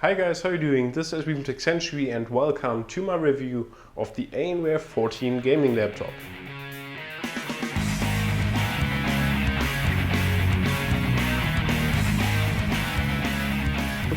Hi guys, how are you doing? This is from TechCentury and welcome to my review of the Alienware 14 gaming laptop.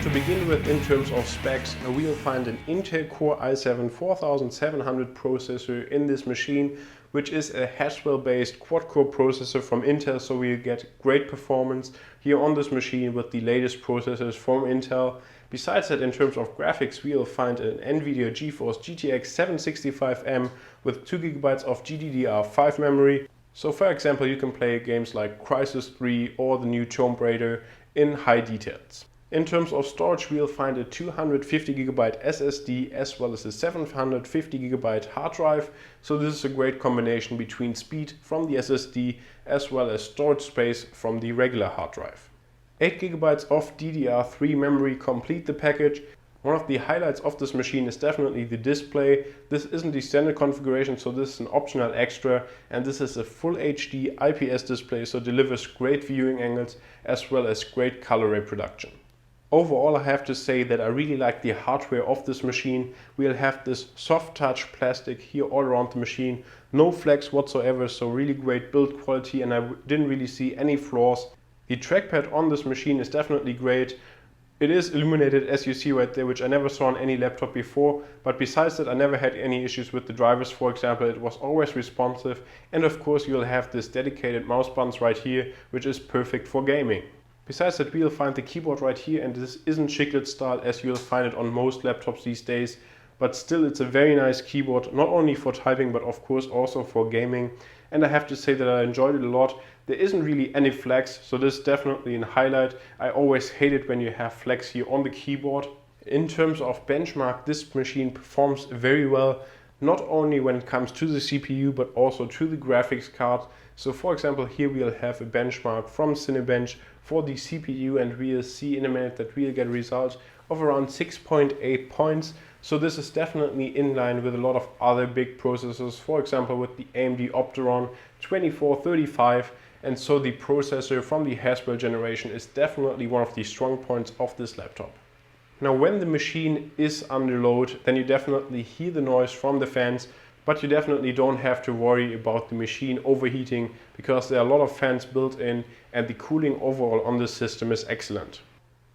To begin with, in terms of specs, we will find an Intel Core i7 4700 processor in this machine, which is a Haswell-based Quad Core Processor from Intel, so we get great performance here on this machine with the latest processors from Intel. Besides that, in terms of graphics, we will find an Nvidia GeForce GTX 765M with 2GB of GDDR5 memory. So for example, you can play games like Crysis 3 or the new Tomb Raider in high details. In terms of storage, we'll find a 250GB SSD as well as a 750GB hard drive. So this is a great combination between speed from the SSD as well as storage space from the regular hard drive. 8GB of DDR3 memory complete the package. One of the highlights of this machine is definitely the display. This isn't the standard configuration, so this is an optional extra, and this is a full HD IPS display, so delivers great viewing angles as well as great color reproduction. Overall, I have to say that I really like the hardware of this machine. We'll have this soft touch plastic here all around the machine, no flex whatsoever, so really great build quality, and I didn't really see any flaws. The trackpad on this machine is definitely great. It is illuminated, as you see right there, which I never saw on any laptop before, but besides that I never had any issues with the drivers. For example, it was always responsive, and of course you'll have this dedicated mouse buttons right here, which is perfect for gaming. Besides that, we'll find the keyboard right here, and this isn't chiclet style as you'll find it on most laptops these days, but still it's a very nice keyboard, not only for typing but of course also for gaming, and I have to say that I enjoyed it a lot. There isn't really any flex, so this is definitely a highlight. I always hate it when you have flex here on the keyboard. In terms of benchmark, this machine performs very well, not only when it comes to the CPU but also to the graphics card. So for example, here we'll have a benchmark from Cinebench for the CPU, and we'll see in a minute that we'll get results of around 6.8 points. So this is definitely in line with a lot of other big processors, for example with the AMD Opteron 2435, and so the processor from the Haswell generation is definitely one of the strong points of this laptop. Now when the machine is under load, then you definitely hear the noise from the fans, but you definitely don't have to worry about the machine overheating because there are a lot of fans built in and the cooling overall on this system is excellent.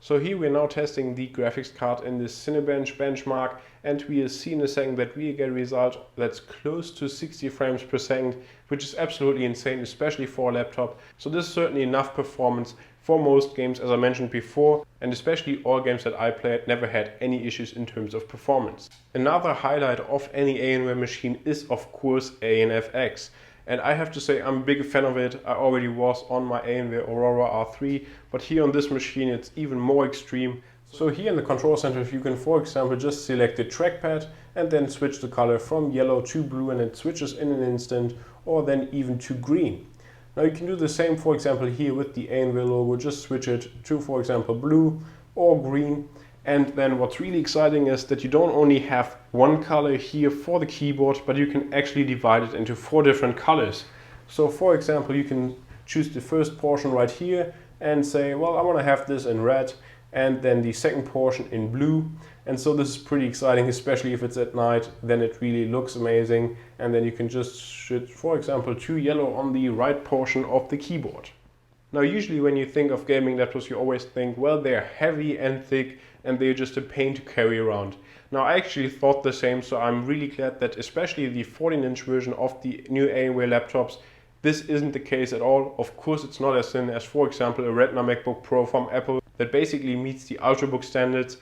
So here we're now testing the graphics card in this Cinebench benchmark, and we'll see in a second that we get a result that's close to 60 frames per second, which is absolutely insane, especially for a laptop. So this is certainly enough performance for most games, as I mentioned before, and especially all games that I played never had any issues in terms of performance. Another highlight of any Alienware machine is of course ANFX. And I have to say I'm a big fan of it. I already was on my Alienware Aurora R3, but here on this machine it's even more extreme. So here in the control center, you can for example just select the trackpad and then switch the color from yellow to blue, and it switches in an instant, or then even to green. Now you can do the same for example here with the Alienware logo, just switch it to for example blue or green. And then what's really exciting is that you don't only have one color here for the keyboard, but you can actually divide it into 4 different colors. So for example, you can choose the first portion right here and say, well, I want to have this in red, and then the second portion in blue. And so this is pretty exciting, especially if it's at night, then it really looks amazing. And then you can just switch, for example, to yellow on the right portion of the keyboard. Now usually when you think of gaming laptops, you always think, well, they're heavy and thick and they're just a pain to carry around. Now I actually thought the same, so I'm really glad that especially the 14-inch version of the new Alienware laptops, this isn't the case at all. Of course it's not as thin as for example a Retina MacBook Pro from Apple that basically meets the Ultrabook standards.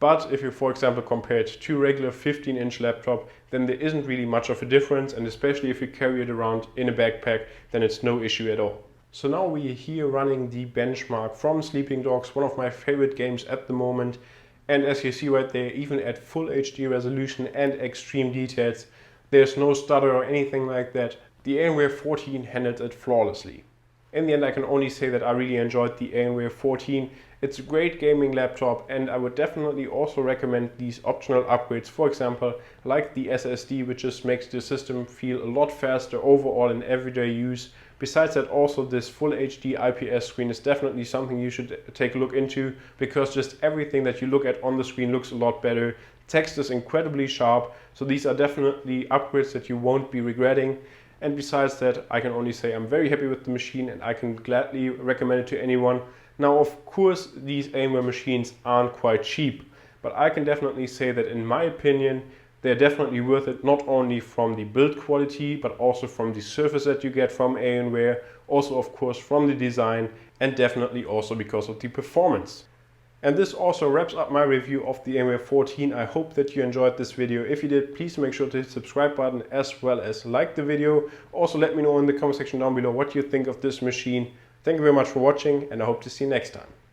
But if you for example compare it to a regular 15-inch laptop, then there isn't really much of a difference, and especially if you carry it around in a backpack, then it's no issue at all. So now we are here running the benchmark from Sleeping Dogs, one of my favorite games at the moment. And as you see right there, even at full HD resolution and extreme details, there's no stutter or anything like that. The Alienware 14 handled it flawlessly. In the end, I can only say that I really enjoyed the Alienware 14. It's a great gaming laptop, and I would definitely also recommend these optional upgrades, for example, like the SSD, which just makes the system feel a lot faster overall in everyday use. Besides that, also this full HD IPS screen is definitely something you should take a look into, because just everything that you look at on the screen looks a lot better. Text is incredibly sharp, so these are definitely upgrades that you won't be regretting. And besides that, I can only say I'm very happy with the machine and I can gladly recommend it to anyone. Now, of course, these Alienware machines aren't quite cheap, but I can definitely say that in my opinion, they're definitely worth it, not only from the build quality, but also from the service that you get from Alienware, also of course from the design, and definitely also because of the performance. And this also wraps up my review of the Alienware 14. I hope that you enjoyed this video. If you did, please make sure to hit the subscribe button as well as like the video. Also let me know in the comment section down below what you think of this machine. Thank you very much for watching, and I hope to see you next time.